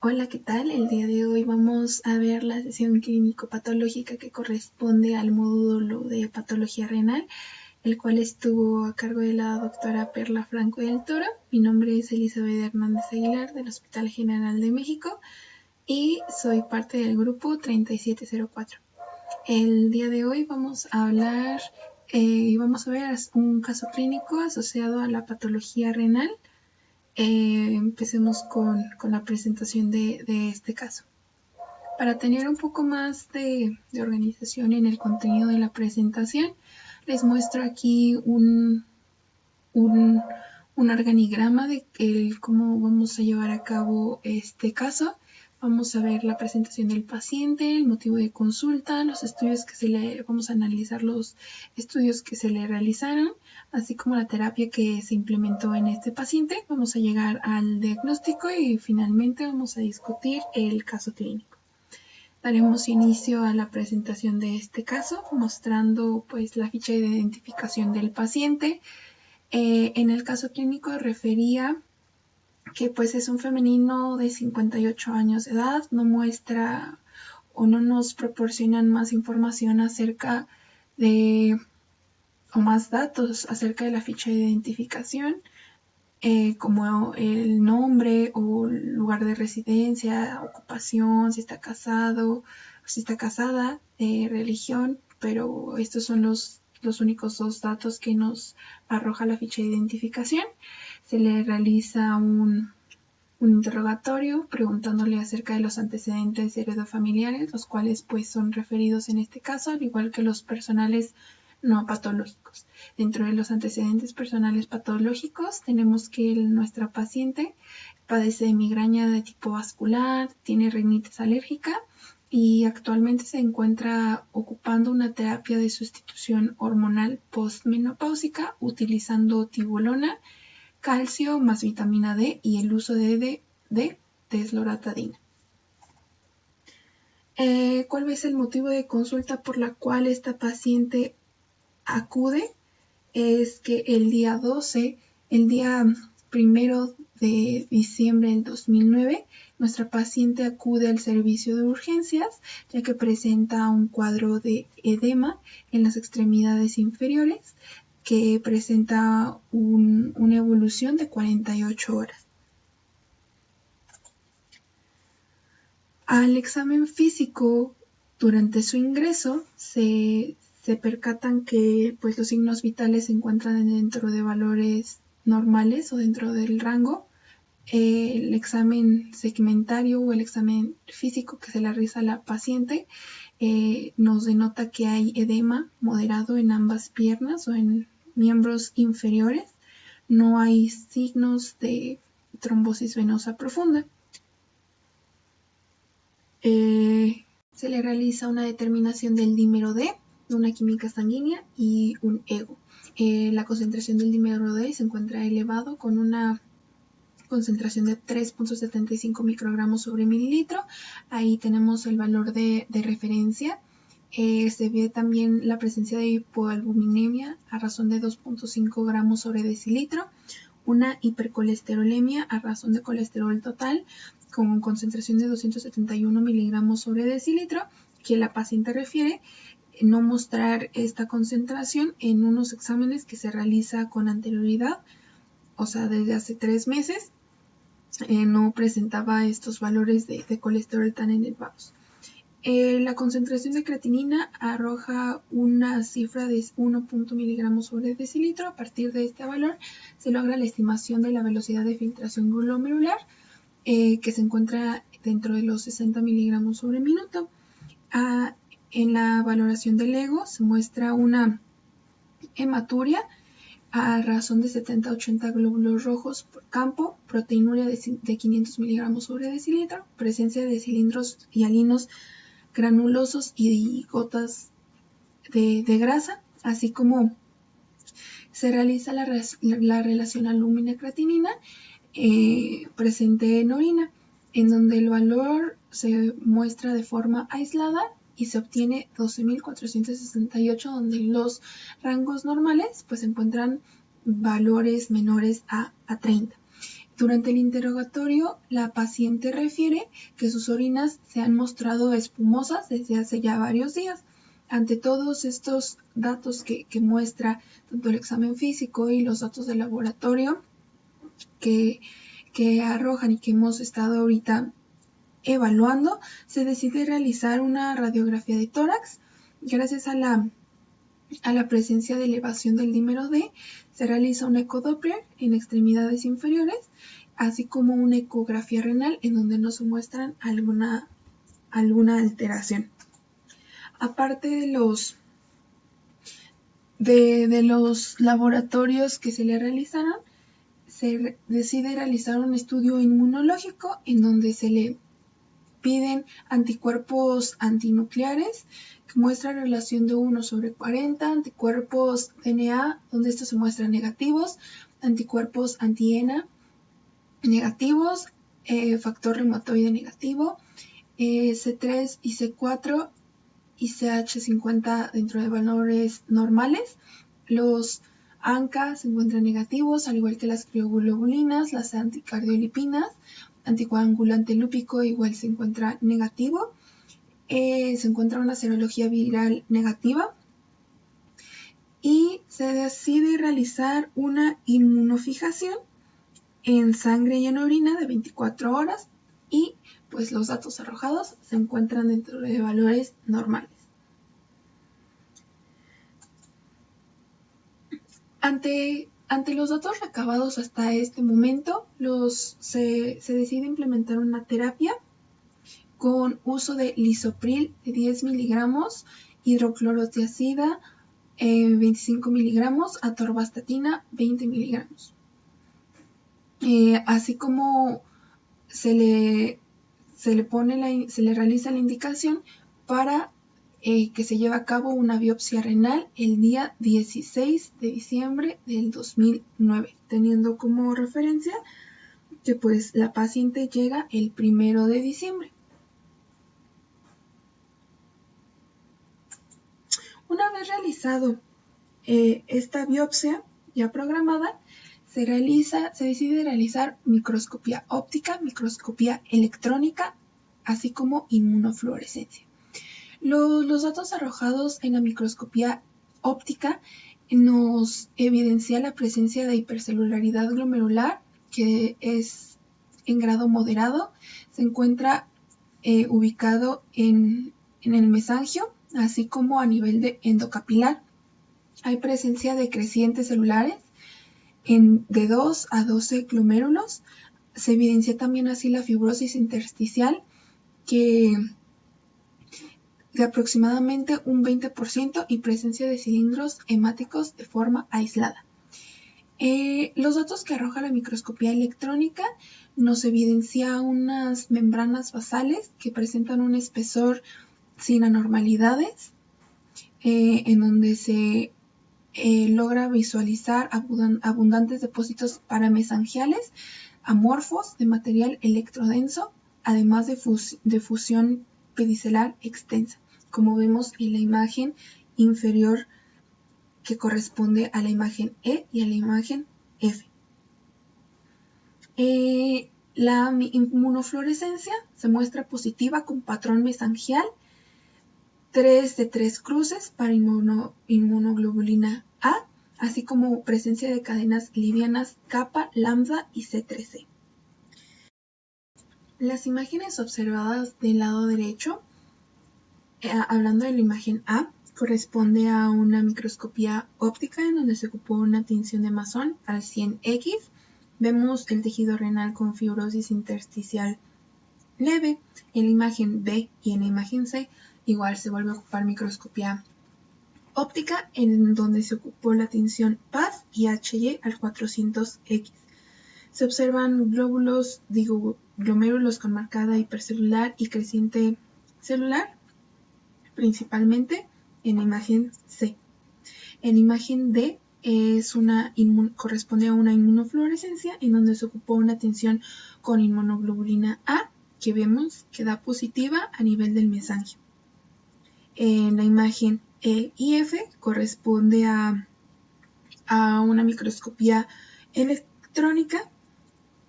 Hola, ¿qué tal? El día de hoy vamos a ver la sesión clínico-patológica que corresponde al módulo de patología renal, el cual estuvo a cargo de la doctora Perla Franco del Toro. Mi nombre es Elizabeth Hernández Aguilar del Hospital General de México y soy parte del grupo 3704. El día de hoy vamos a hablar y vamos a ver un caso clínico asociado a la patología renal. Empecemos con la presentación de este caso. Para tener un poco más de organización en el contenido de la presentación, les muestro aquí un organigrama de cómo vamos a llevar a cabo este caso. Vamos a ver la presentación del paciente, el motivo de consulta, los estudios vamos a analizar los estudios que se le realizaron, así como la terapia que se implementó en este paciente. Vamos a llegar al diagnóstico y finalmente vamos a discutir el caso clínico. Daremos inicio a la presentación de este caso, mostrando pues la ficha de identificación del paciente. En el caso clínico refería que pues es un femenino de 58 años de edad, no muestra o no nos proporcionan más información acerca de o más datos acerca de la ficha de identificación, como el nombre o lugar de residencia, ocupación, si está casado, si está casada, religión, pero estos son los únicos dos datos que nos arroja la ficha de identificación. Se le realiza un interrogatorio preguntándole acerca de los antecedentes heredofamiliares, los cuales pues son referidos en este caso, al igual que los personales no patológicos. Dentro de los antecedentes personales patológicos tenemos que nuestra paciente padece de migraña de tipo vascular, tiene rinitis alérgica y actualmente se encuentra ocupando una terapia de sustitución hormonal postmenopáusica utilizando tibolona, calcio más vitamina D y el uso de desloratadina. ¿Cuál es el motivo de consulta por la cual esta paciente acude? Es que el día 1 de diciembre del 2009, nuestra paciente acude al servicio de urgencias ya que presenta un cuadro de edema en las extremidades inferiores que presenta una evolución de 48 horas. Al examen físico, durante su ingreso, se percatan que pues, los signos vitales se encuentran dentro de valores normales o dentro del rango. El examen segmentario o el examen físico que se le realiza a la paciente nos denota que hay edema moderado en ambas piernas o en miembros inferiores. No hay signos de trombosis venosa profunda. Se le realiza una determinación del dímero D, una química sanguínea y un ego. La concentración del dímero D se encuentra elevado con una concentración de 3.75 microgramos sobre mililitro. Ahí tenemos el valor de referencia. Se ve también la presencia de hipoalbuminemia a razón de 2.5 gramos sobre decilitro, una hipercolesterolemia a razón de colesterol total con concentración de 271 miligramos sobre decilitro, que la paciente refiere no mostrar esta concentración en unos exámenes que se realiza con anterioridad, o sea, desde hace 3 meses, no presentaba estos valores de colesterol tan elevados. La concentración de creatinina arroja una cifra de 1 miligramos sobre decilitro. A partir de este valor se logra la estimación de la velocidad de filtración glomerular, que se encuentra dentro de los 60 miligramos sobre minuto. En la valoración del ego se muestra una hematuria a razón de 70-80 glóbulos rojos por campo, proteinuria de 500 miligramos sobre decilitro, presencia de cilindros hialinos granulosos y gotas de grasa, así como se realiza la relación albúmina-creatinina presente en orina, en donde el valor se muestra de forma aislada y se obtiene 12.468, donde los rangos normales pues encuentran valores menores a 30. Durante el interrogatorio, la paciente refiere que sus orinas se han mostrado espumosas desde hace ya varios días. Ante todos estos datos que muestra tanto el examen físico y los datos del laboratorio que arrojan y que hemos estado ahorita evaluando, se decide realizar una radiografía de tórax. Gracias a la presencia de elevación del dímero D, se realiza un ecodoppler en extremidades inferiores, así como una ecografía renal en donde no se muestran alguna alteración. Aparte de los laboratorios que se le realizaron, se decide realizar un estudio inmunológico en donde se le piden anticuerpos antinucleares que muestran relación de 1/40, anticuerpos DNA, donde estos se muestran negativos, anticuerpos anti-ENA negativos, factor reumatoide negativo, C3 y C4 y CH50 dentro de valores normales. Los ANCA se encuentran negativos, al igual que las crioglobulinas, las anticardiolipinas. Anticoagulante lúpico igual se encuentra negativo. Se encuentra una serología viral negativa. Y se decide realizar una inmunofijación en sangre y en orina de 24 horas. Y pues los datos arrojados se encuentran dentro de valores normales. Ante los datos recabados hasta este momento, se decide implementar una terapia con uso de lisopril de 10 miligramos, hidroclorotiazida 25 miligramos, atorvastatina 20 miligramos. Así como se le realiza la indicación para que se lleve a cabo una biopsia renal el día 16 de diciembre del 2009, teniendo como referencia que pues la paciente llega el 1 de diciembre. Una vez realizado esta biopsia ya programada, se decide realizar microscopía óptica, microscopía electrónica, así como inmunofluorescencia. Los datos arrojados en la microscopía óptica nos evidencia la presencia de hipercelularidad glomerular, que es en grado moderado. Se encuentra ubicado en el mesangio, así como a nivel de endocapilar. Hay presencia de crecientes celulares de 2 a 12 glomérulos. Se evidencia también así la fibrosis intersticial, que de aproximadamente un 20%, y presencia de cilindros hemáticos de forma aislada. Los datos que arroja la microscopía electrónica nos evidencia unas membranas basales que presentan un espesor sin anormalidades, en donde se logra visualizar abundantes depósitos paramesangiales amorfos de material electrodenso, además de fusión pedicelar extensa, como vemos en la imagen inferior que corresponde a la imagen E y a la imagen F. La inmunofluorescencia se muestra positiva con patrón mesangial, 3 de 3 cruces para inmunoglobulina A, así como presencia de cadenas livianas kappa, lambda y C3c. Las imágenes observadas del lado derecho, hablando de la imagen A, corresponde a una microscopía óptica en donde se ocupó una tinción de Masson al 100X. Vemos el tejido renal con fibrosis intersticial leve. En la imagen B y en la imagen C igual se vuelve a ocupar microscopía óptica en donde se ocupó la tinción PAS y HY al 400X. Se observan glomérulos con marcada hipercelular y creciente celular, principalmente en la imagen C. En la imagen D corresponde a una inmunofluorescencia en donde se ocupó una tinción con inmunoglobulina A, que vemos que da positiva a nivel del mesangio. En la imagen E y F corresponde a una microscopía electrónica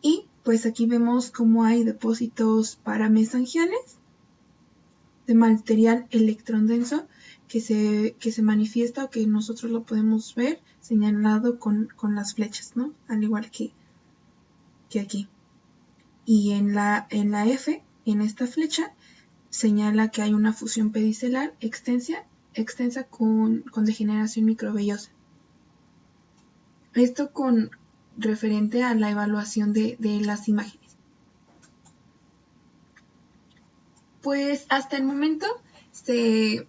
y pues aquí vemos cómo hay depósitos paramesangiales de material electrón denso que se manifiesta o que nosotros lo podemos ver señalado con las flechas, ¿no? Al igual que aquí. Y en la F, en esta flecha, señala que hay una fusión pedicelar extensa con degeneración microvellosa. Esto con referente a la evaluación de las imágenes. Pues hasta el momento se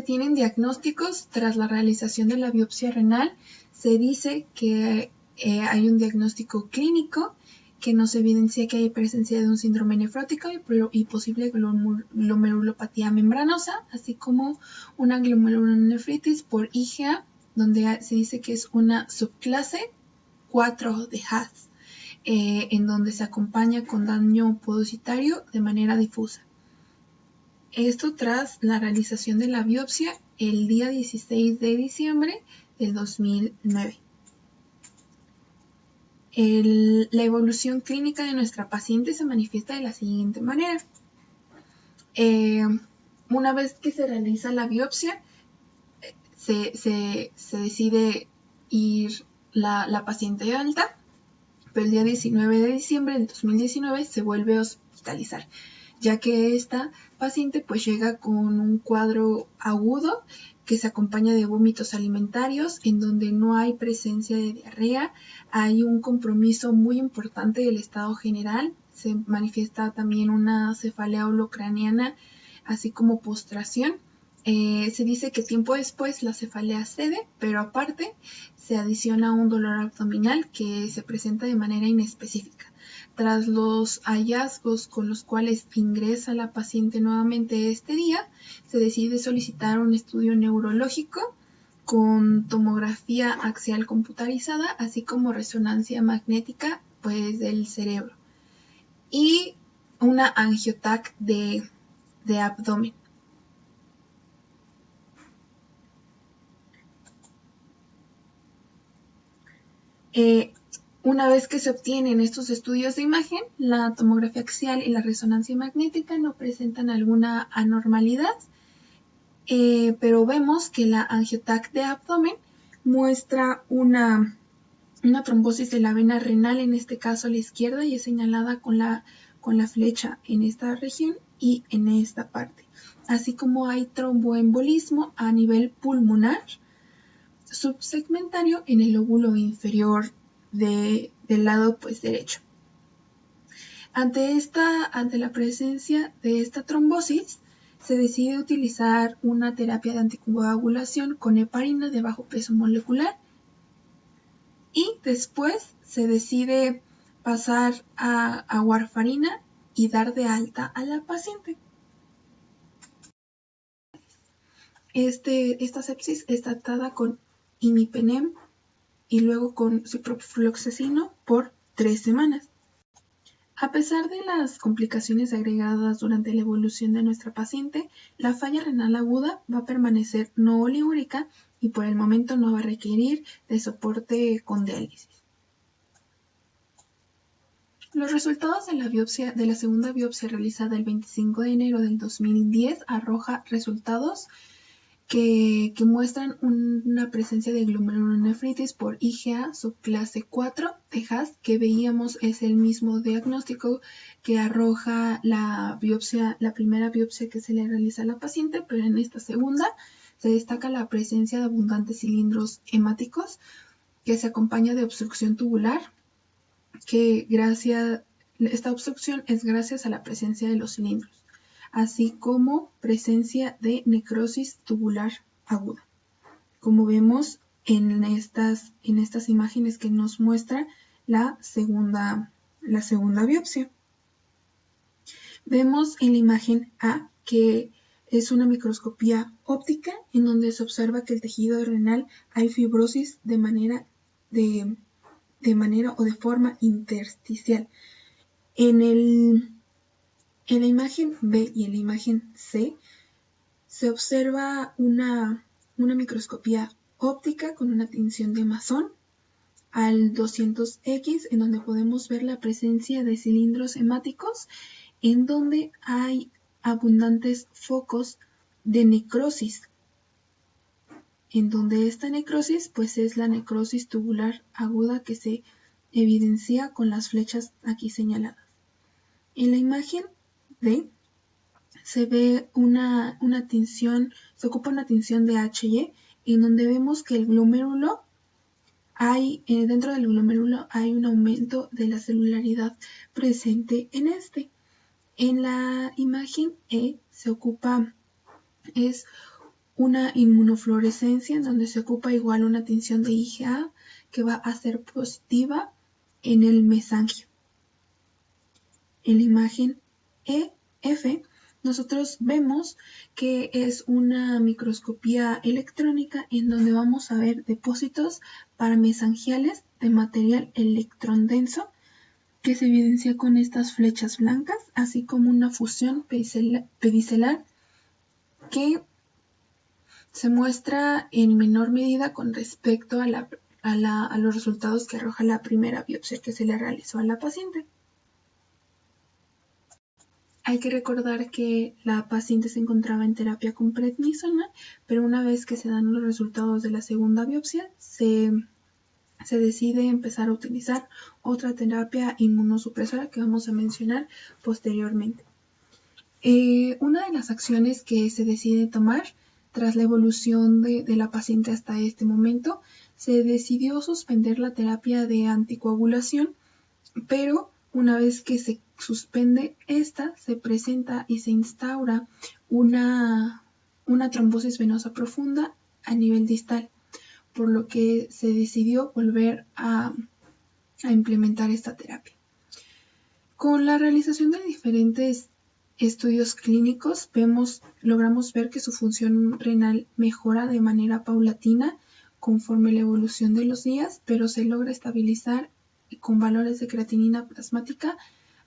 tienen diagnósticos tras la realización de la biopsia renal. Se dice que hay un diagnóstico clínico que nos evidencia que hay presencia de un síndrome nefrótico y posible glomerulopatía membranosa, así como una glomerulonefritis por IgA, donde se dice que es una subclase 4 de Haas, en donde se acompaña con daño podocitario de manera difusa. Esto tras la realización de la biopsia el día 16 de diciembre del 2009. La evolución clínica de nuestra paciente se manifiesta de la siguiente manera. Una vez que se realiza la biopsia, se decide ir la paciente de alta, pero el día 19 de diciembre del 2019 se vuelve a hospitalizar, ya que esta paciente pues llega con un cuadro agudo que se acompaña de vómitos alimentarios, en donde no hay presencia de diarrea, hay un compromiso muy importante del estado general, se manifiesta también una cefalea holocraniana, así como postración. Se dice que tiempo después la cefalea cede, pero aparte se adiciona un dolor abdominal que se presenta de manera inespecífica. Tras los hallazgos con los cuales ingresa la paciente nuevamente este día, se decide solicitar un estudio neurológico con tomografía axial computarizada, así como resonancia magnética pues, del cerebro y una angiotac de abdomen. Una vez que se obtienen estos estudios de imagen, la tomografía axial y la resonancia magnética no presentan alguna anormalidad, pero vemos que la angiotac de abdomen muestra una trombosis de la vena renal, en este caso a la izquierda, y es señalada con la flecha en esta región y en esta parte. Así como hay tromboembolismo a nivel pulmonar subsegmentario en el lóbulo inferior del lado pues derecho. Ante la presencia de esta trombosis, se decide utilizar una terapia de anticoagulación con heparina de bajo peso molecular y después se decide pasar a warfarina y dar de alta a la paciente. Esta sepsis es tratada con imipenem y luego con ciprofloxacino por 3 semanas. A pesar de las complicaciones agregadas durante la evolución de nuestra paciente, la falla renal aguda va a permanecer no oliúrica y por el momento no va a requerir de soporte con diálisis. Los resultados de la segunda biopsia realizada el 25 de enero del 2010 arroja resultados que muestran una presencia de glomerulonefritis por IgA subclase 4 de Haas, que veíamos es el mismo diagnóstico que arroja la primera biopsia que se le realiza a la paciente, pero en esta segunda se destaca la presencia de abundantes cilindros hemáticos que se acompaña de obstrucción tubular, que esta obstrucción es gracias a la presencia de los cilindros, así como presencia de necrosis tubular aguda, como vemos en estas imágenes que nos muestra la segunda biopsia. Vemos en la imagen A que es una microscopía óptica en donde se observa que el tejido renal hay fibrosis de manera o de forma intersticial. En la imagen B y en la imagen C se observa una microscopía óptica con una tinción de Masson al 200X, en donde podemos ver la presencia de cilindros hemáticos, en donde hay abundantes focos de necrosis, en donde esta necrosis pues es la necrosis tubular aguda que se evidencia con las flechas aquí señaladas. En la imagen D se ve una tinción, se ocupa una tinción de HY, en donde vemos que el glomérulo dentro del glomérulo hay un aumento de la celularidad presente en este. En la imagen E se ocupa, es una inmunofluorescencia en donde se ocupa igual una tinción de IgA que va a ser positiva en el mesangio. En la imagen EF nosotros vemos que es una microscopía electrónica en donde vamos a ver depósitos paramesangiales de material electrondenso que se evidencia con estas flechas blancas, así como una fusión pedicelar que se muestra en menor medida con respecto a los resultados que arroja la primera biopsia que se le realizó a la paciente. Hay que recordar que la paciente se encontraba en terapia con prednisona, pero una vez que se dan los resultados de la segunda biopsia, se decide empezar a utilizar otra terapia inmunosupresora que vamos a mencionar posteriormente. Una de las acciones que se decide tomar tras la evolución de la paciente hasta este momento, se decidió suspender la terapia de anticoagulación, pero una vez que se suspende esta, se presenta y se instaura una trombosis venosa profunda a nivel distal, por lo que se decidió volver a implementar esta terapia. Con la realización de diferentes estudios clínicos, logramos ver que su función renal mejora de manera paulatina conforme la evolución de los días, pero se logra estabilizar con valores de creatinina plasmática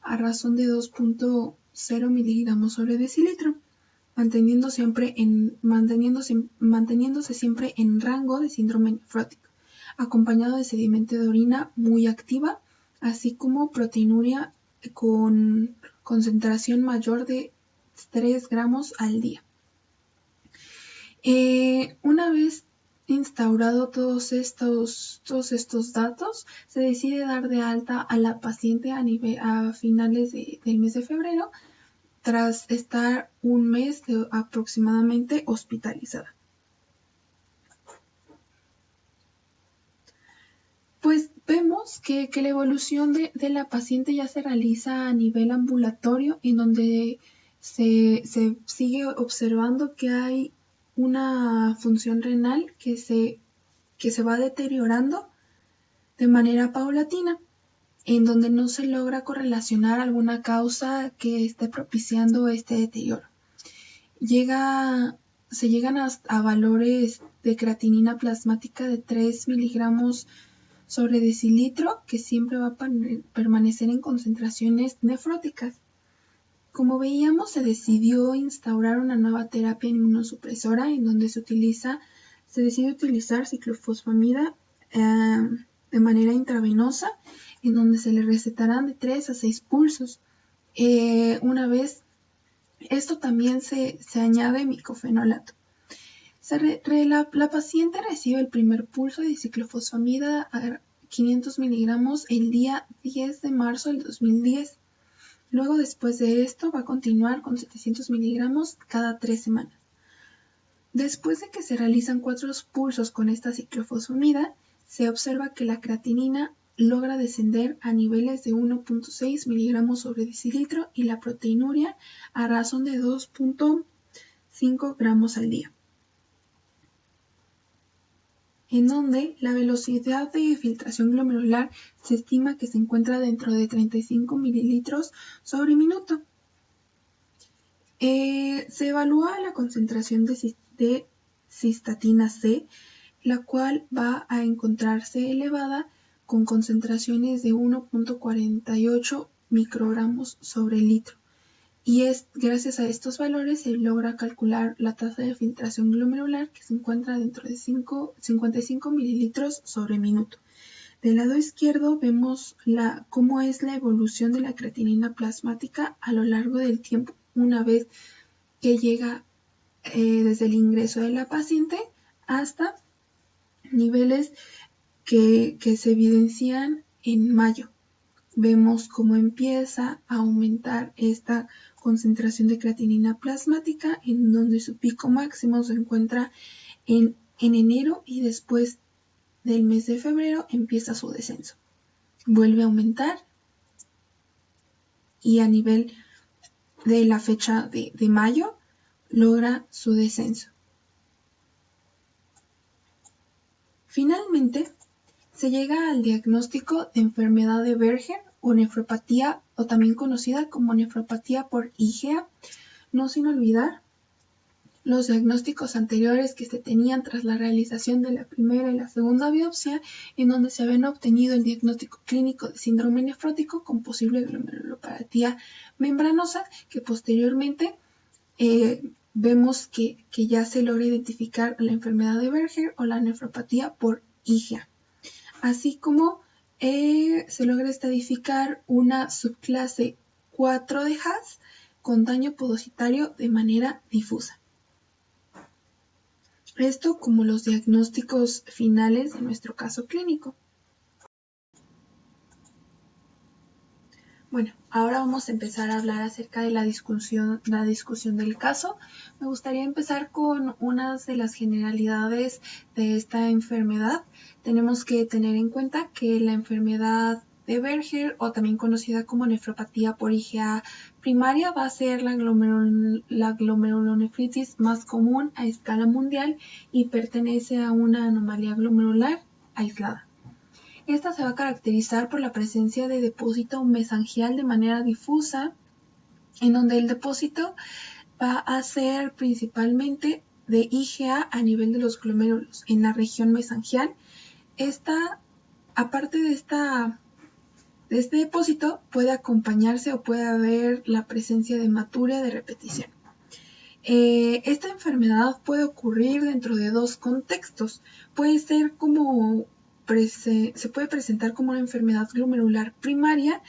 a razón de 2.0 miligramos sobre decilitro, manteniéndose siempre en rango de síndrome nefrótico, acompañado de sedimento de orina muy activa, así como proteinuria con concentración mayor de 3 gramos al día. Una vez instaurado todos estos datos, se decide dar de alta a la paciente a finales del mes de febrero, tras estar un mes aproximadamente hospitalizada. Pues vemos que la evolución de la paciente ya se realiza a nivel ambulatorio, en donde se sigue observando que hay una función renal que se va deteriorando de manera paulatina, en donde no se logra correlacionar alguna causa que esté propiciando este deterioro. Se llegan a valores de creatinina plasmática de 3 miligramos sobre decilitro, que siempre va a permanecer en concentraciones nefróticas. Como veíamos, se decidió instaurar una nueva terapia inmunosupresora en donde se decide utilizar ciclofosfamida de manera intravenosa, en donde se le recetarán de 3 a 6 pulsos. Una vez, esto también se añade micofenolato. La paciente recibe el primer pulso de ciclofosfamida a 500 miligramos el día 10 de marzo del 2010. Luego, después de esto, va a continuar con 700 miligramos cada 3 semanas. Después de que se realizan 4 pulsos con esta ciclofosfamida, se observa que la creatinina logra descender a niveles de 1.6 miligramos sobre decilitro y la proteinuria a razón de 2.5 gramos al día, en donde la velocidad de filtración glomerular se estima que se encuentra dentro de 35 mililitros sobre minuto. Se evalúa la concentración de cistatina C, la cual va a encontrarse elevada con concentraciones de 1.48 microgramos sobre litro. Y gracias a estos valores se logra calcular la tasa de filtración glomerular, que se encuentra dentro de 55 mililitros sobre minuto. Del lado izquierdo vemos cómo es la evolución de la creatinina plasmática a lo largo del tiempo, una vez que llega desde el ingreso de la paciente hasta niveles que se evidencian en mayo. Vemos cómo empieza a aumentar esta concentración de creatinina plasmática, en donde su pico máximo se encuentra en enero, y después del mes de febrero empieza su descenso. Vuelve a aumentar y a nivel de la fecha de mayo logra su descenso. Finalmente, se llega al diagnóstico de enfermedad de Berger o nefropatía, o también conocida como nefropatía por IgA, no sin olvidar los diagnósticos anteriores que se tenían tras la realización de la primera y la segunda biopsia, en donde se habían obtenido el diagnóstico clínico de síndrome nefrótico con posible glomerulopatía membranosa, que posteriormente vemos que ya se logra identificar la enfermedad de Berger o la nefropatía por IgA. Así como se logra estadificar una subclase 4 de HAS con daño podocitario de manera difusa. Esto como los diagnósticos finales de nuestro caso clínico. Bueno, ahora vamos a empezar a hablar acerca de la discusión del caso. Me gustaría empezar con unas de las generalidades de esta enfermedad. Tenemos que tener en cuenta que la enfermedad de Berger, o también conocida como nefropatía por IgA primaria, va a ser la glomerulonefritis más común a escala mundial y pertenece a una anomalía glomerular aislada. Esta se va a caracterizar por la presencia de depósito mesangial de manera difusa, en donde el depósito va a ser principalmente de IgA a nivel de los glomérulos en la región mesangial. Aparte de este depósito, puede acompañarse o puede haber la presencia de hematuria de repetición. Esta enfermedad puede ocurrir dentro de dos contextos. Puede ser se puede presentar como una enfermedad glomerular primaria,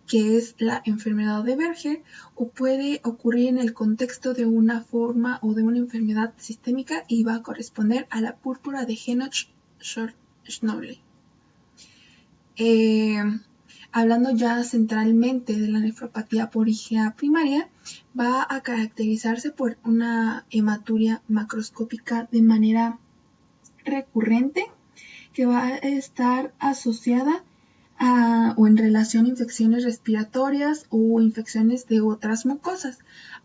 que es la enfermedad de Berger, o puede ocurrir en el contexto de una forma o de una enfermedad sistémica y va a corresponder a la púrpura de Henoch-Schönlein. Hablando ya centralmente de la nefropatía por IgA primaria, va a caracterizarse por una hematuria macroscópica de manera recurrente, que va a estar asociada o en relación a infecciones respiratorias o infecciones de otras mucosas.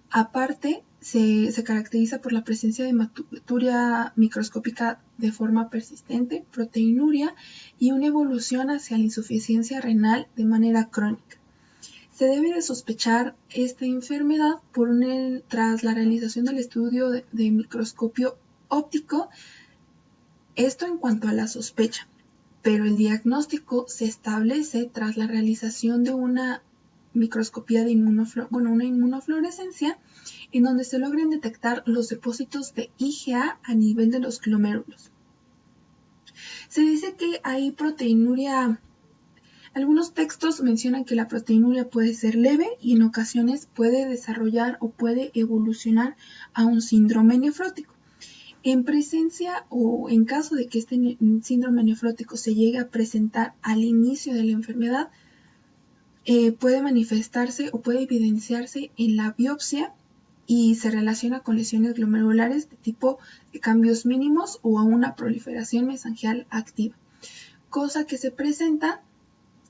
Aparte, se caracteriza por la presencia de hematuria microscópica de forma persistente, proteinuria y una evolución hacia la insuficiencia renal de manera crónica. Se debe de sospechar esta enfermedad tras la realización del estudio de microscopio óptico, esto en cuanto a la sospecha, pero el diagnóstico se establece tras la realización de una microscopía de una inmunofluorescencia, en donde se logran detectar los depósitos de IgA a nivel de los glomérulos. Se dice que hay proteinuria. Algunos textos mencionan que la proteinuria puede ser leve y en ocasiones puede desarrollar o puede evolucionar a un síndrome nefrótico. En presencia o en caso de que este síndrome nefrótico se llegue a presentar al inicio de la enfermedad, puede manifestarse o puede evidenciarse en la biopsia y se relaciona con lesiones glomerulares de tipo de cambios mínimos o a una proliferación mesangial activa, cosa que se presenta,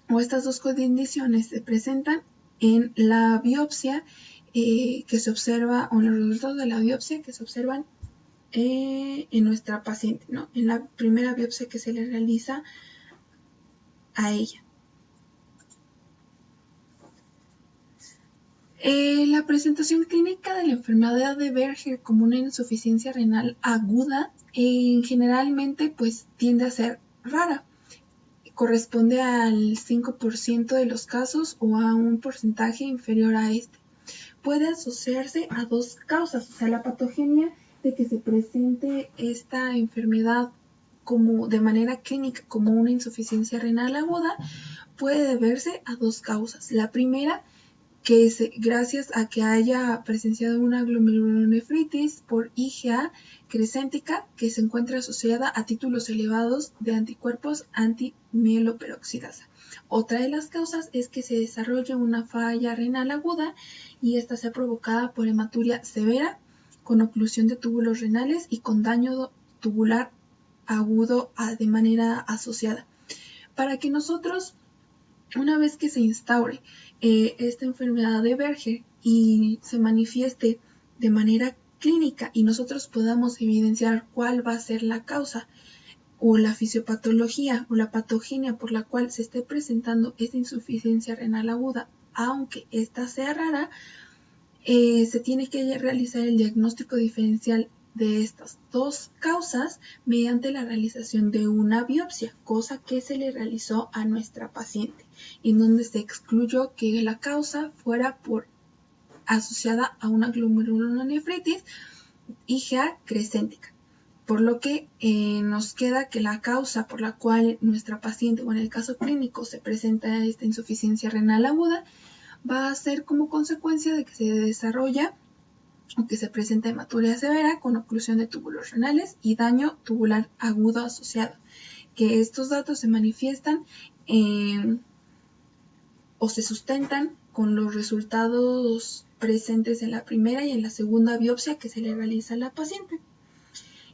o estas dos condiciones se presentan en la biopsia que se observa, o en los resultados de la biopsia que se observan en nuestra paciente, ¿no? En la primera biopsia que se le realiza a ella. La presentación clínica de la enfermedad de Berger como una insuficiencia renal aguda generalmente pues tiende a ser rara. Corresponde al 5% de los casos o a un porcentaje inferior a este. Puede asociarse a dos causas, o sea, la patogenia de que se presente esta enfermedad como de manera clínica como una insuficiencia renal aguda puede deberse a dos causas. La primera, que gracias a que haya presenciado una glomerulonefritis por IgA crescéntica que se encuentra asociada a títulos elevados de anticuerpos antimieloperoxidasa. Otra de las causas es que se desarrolle una falla renal aguda y esta sea provocada por hematuria severa con oclusión de túbulos renales y con daño tubular agudo de manera asociada. Para que nosotros, una vez que se instaure esta enfermedad de Berger y se manifieste de manera clínica y nosotros podamos evidenciar cuál va a ser la causa o la fisiopatología o la patogenia por la cual se esté presentando esta insuficiencia renal aguda, aunque esta sea rara, se tiene que realizar el diagnóstico diferencial de estas dos causas mediante la realización de una biopsia, cosa que se le realizó a nuestra paciente, en donde se excluyó que la causa fuera asociada a una glomerulonefritis IgA crescéntica, por lo que nos queda que la causa por la cual nuestra paciente, o en el caso clínico, se presenta esta insuficiencia renal aguda, va a ser como consecuencia de que se desarrolla o que se presenta hematuria severa con oclusión de túbulos renales y daño tubular agudo asociado, que estos datos se manifiestan o se sustentan con los resultados presentes en la primera y en la segunda biopsia que se le realiza a la paciente.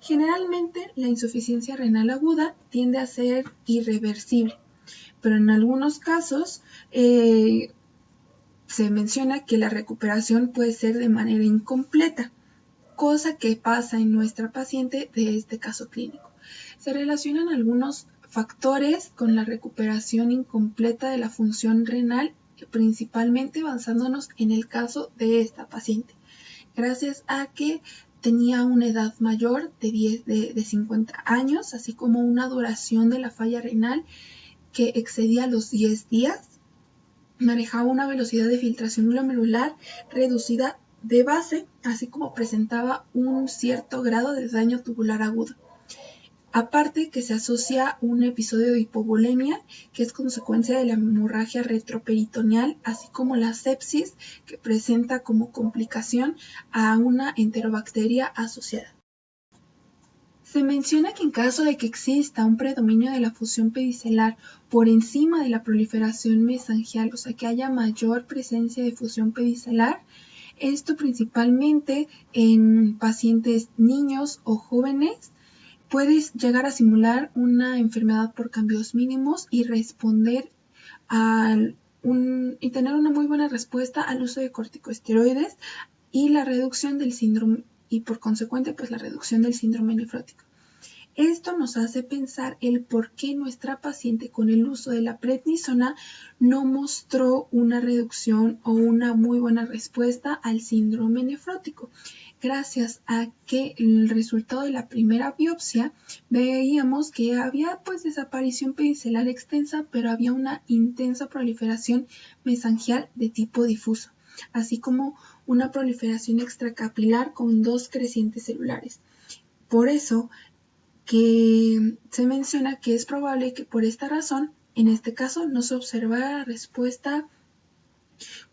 Generalmente, la insuficiencia renal aguda tiende a ser irreversible, pero en algunos casos se menciona que la recuperación puede ser de manera incompleta, cosa que pasa en nuestra paciente de este caso clínico. Se relacionan algunos factores con la recuperación incompleta de la función renal, principalmente basándonos en el caso de esta paciente, gracias a que tenía una edad mayor de 50 años, así como una duración de la falla renal que excedía los 10 días, manejaba una velocidad de filtración glomerular reducida de base, así como presentaba un cierto grado de daño tubular agudo. Aparte que se asocia un episodio de hipovolemia, que es consecuencia de la hemorragia retroperitoneal, así como la sepsis, que presenta como complicación a una enterobacteria asociada. Se menciona que en caso de que exista un predominio de la fusión pedicelar por encima de la proliferación mesangial, o sea que haya mayor presencia de fusión pedicelar, esto principalmente en pacientes niños o jóvenes, puede llegar a simular una enfermedad por cambios mínimos y responder y tener una muy buena respuesta al uso de corticosteroides y la reducción del síndrome y por consecuente pues la reducción del síndrome nefrótico. Esto nos hace pensar el por qué nuestra paciente con el uso de la prednisona no mostró una reducción o una muy buena respuesta al síndrome nefrótico. Gracias a que el resultado de la primera biopsia veíamos que había pues desaparición pedicelar extensa, pero había una intensa proliferación mesangial de tipo difuso, así como una proliferación extracapilar con 2 crecientes celulares. Por eso que se menciona que es probable que por esta razón, en este caso, no se observara respuesta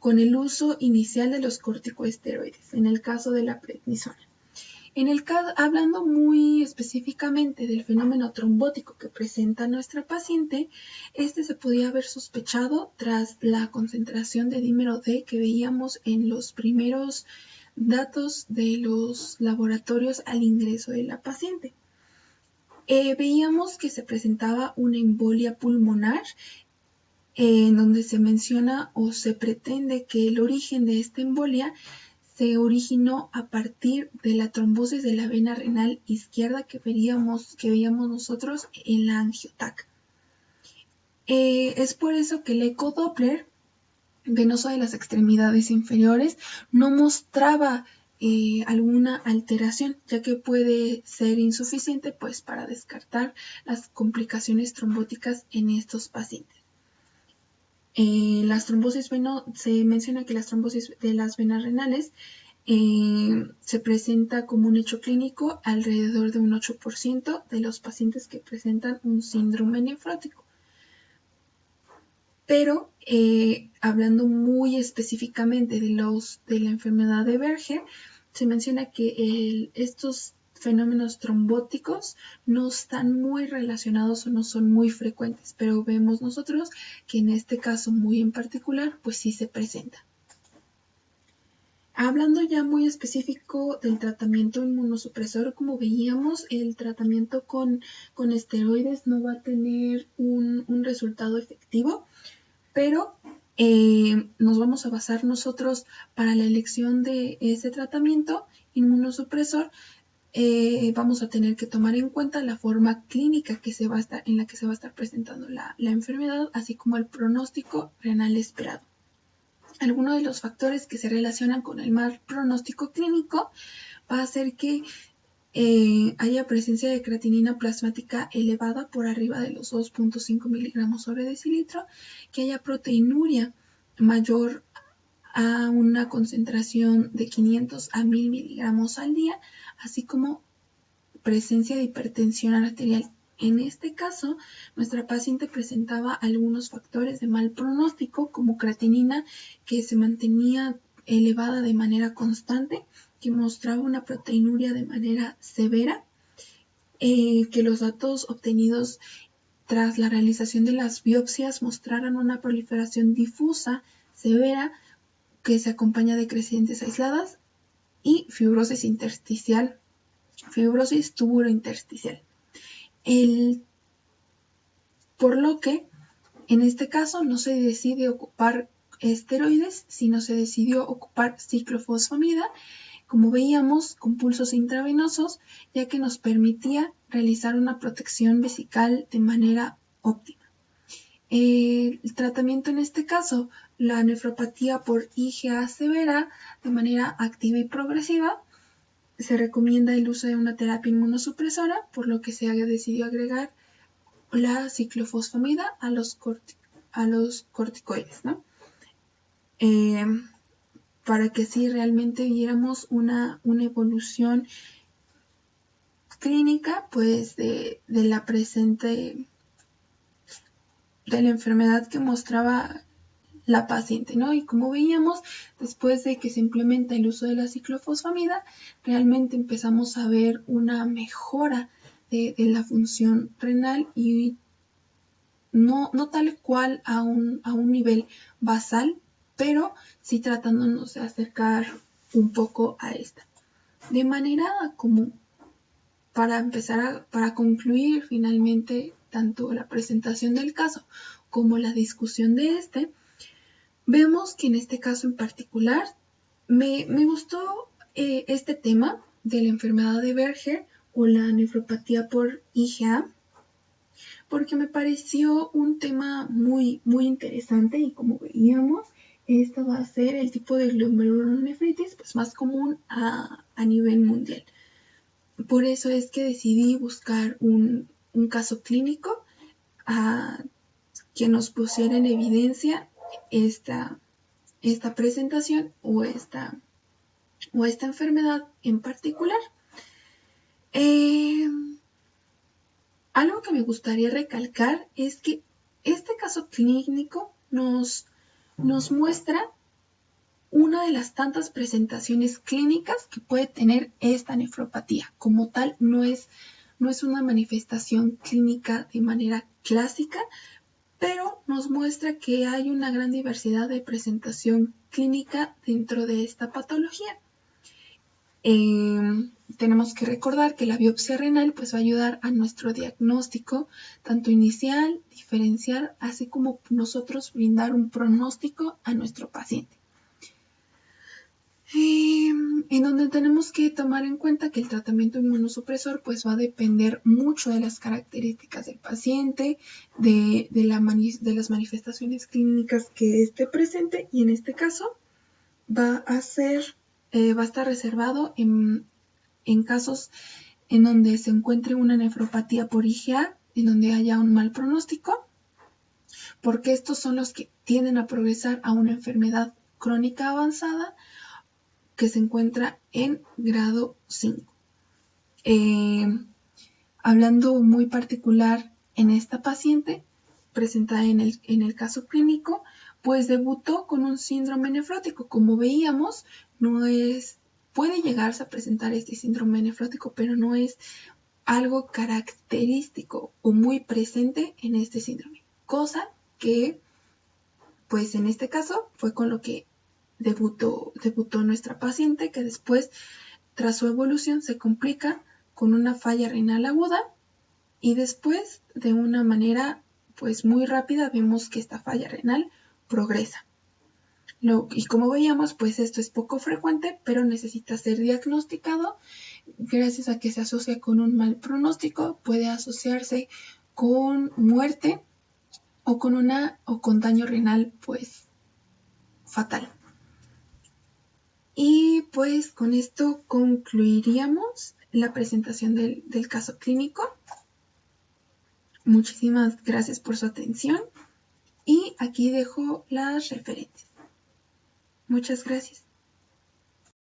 con el uso inicial de los corticosteroides, en el caso de la prednisona. Hablando muy específicamente del fenómeno trombótico que presenta nuestra paciente, este se podía haber sospechado tras la concentración de dímero D que veíamos en los primeros datos de los laboratorios al ingreso de la paciente. Veíamos que se presentaba una embolia pulmonar en donde se menciona o se pretende que el origen de esta embolia se originó a partir de la trombosis de la vena renal izquierda que veíamos nosotros en la angiotac. Es por eso que el ecodoppler venoso de las extremidades inferiores no mostraba alguna alteración, ya que puede ser insuficiente pues para descartar las complicaciones trombóticas en estos pacientes. Las trombosis se menciona que las trombosis de las venas renales se presenta como un hecho clínico alrededor de un 8% de los pacientes que presentan un síndrome nefrótico. Pero hablando muy específicamente de la enfermedad de Berger, se menciona que estos fenómenos trombóticos no están muy relacionados o no son muy frecuentes, pero vemos nosotros que en este caso muy en particular, pues sí se presenta. Hablando ya muy específico del tratamiento inmunosupresor, como veíamos, el tratamiento con esteroides no va a tener un resultado efectivo, pero nos vamos a basar nosotros para la elección de ese tratamiento inmunosupresor. Vamos a tener que tomar en cuenta la forma clínica en la que se va a estar presentando la enfermedad, así como el pronóstico renal esperado. Algunos de los factores que se relacionan con el mal pronóstico clínico va a ser que haya presencia de creatinina plasmática elevada por arriba de los 2.5 miligramos sobre decilitro, que haya proteinuria mayor a una concentración de 500 a 1000 miligramos al día, así como presencia de hipertensión arterial. En este caso, nuestra paciente presentaba algunos factores de mal pronóstico, como creatinina que se mantenía elevada de manera constante, que mostraba una proteinuria de manera severa, que los datos obtenidos tras la realización de las biopsias mostraran una proliferación difusa severa que se acompaña de crecientes aisladas y fibrosis intersticial, fibrosis tubulointersticial. Por lo que en este caso no se decide ocupar esteroides, sino se decidió ocupar ciclofosfamida, como veíamos, con pulsos intravenosos, ya que nos permitía realizar una protección vesical de manera óptima. El tratamiento en este caso, la nefropatía por IgA severa, de manera activa y progresiva, se recomienda el uso de una terapia inmunosupresora, por lo que se decidió agregar la ciclofosfamida a los corticoides, ¿no? Para que sí realmente viéramos una evolución clínica, pues, de la presente, de la enfermedad que mostraba la paciente, ¿no? Y como veíamos, después de que se implementa el uso de la ciclofosfamida, realmente empezamos a ver una mejora de la función renal y no tal cual a un nivel basal, pero sí tratándonos de acercar un poco a esta. De manera como para concluir finalmente tanto la presentación del caso como la discusión de vemos que en este caso en particular me gustó este tema de la enfermedad de Berger o la nefropatía por IgA, porque me pareció un tema muy, muy interesante y como veíamos, esta va a ser el tipo de glomerulonefritis pues, más común a nivel mundial. Por eso es que decidí buscar un caso clínico que nos pusiera en evidencia esta presentación o esta enfermedad en particular. Algo que me gustaría recalcar es que este caso clínico nos muestra una de las tantas presentaciones clínicas que puede tener esta nefropatía. Como tal, no es una manifestación clínica de manera clásica, pero nos muestra que hay una gran diversidad de presentación clínica dentro de esta patología. Tenemos que recordar que la biopsia renal pues, va a ayudar a nuestro diagnóstico, tanto inicial, diferencial, así como nosotros brindar un pronóstico a nuestro paciente. En donde tenemos que tomar en cuenta que el tratamiento inmunosupresor pues, va a depender mucho de las características del paciente, de las manifestaciones clínicas que esté presente, y en este caso va a estar reservado en casos en donde se encuentre una nefropatía por IgA, en donde haya un mal pronóstico, porque estos son los que tienden a progresar a una enfermedad crónica avanzada, que se encuentra en grado 5. Hablando muy particular en esta paciente presentada en el caso clínico, pues debutó con un síndrome nefrótico. Como veíamos, puede llegarse a presentar este síndrome nefrótico, pero no es algo característico o muy presente en este síndrome. Cosa que, pues en este caso, fue con lo que debutó nuestra paciente, que después, tras su evolución, se complica con una falla renal aguda y después, de una manera pues muy rápida, vemos que esta falla renal progresa. Y como veíamos, pues esto es poco frecuente, pero necesita ser diagnosticado. Gracias a que se asocia con un mal pronóstico, puede asociarse con muerte o con daño renal pues fatal. Y pues con esto concluiríamos la presentación del caso clínico. Muchísimas gracias por su atención y aquí dejo las referencias. Muchas gracias.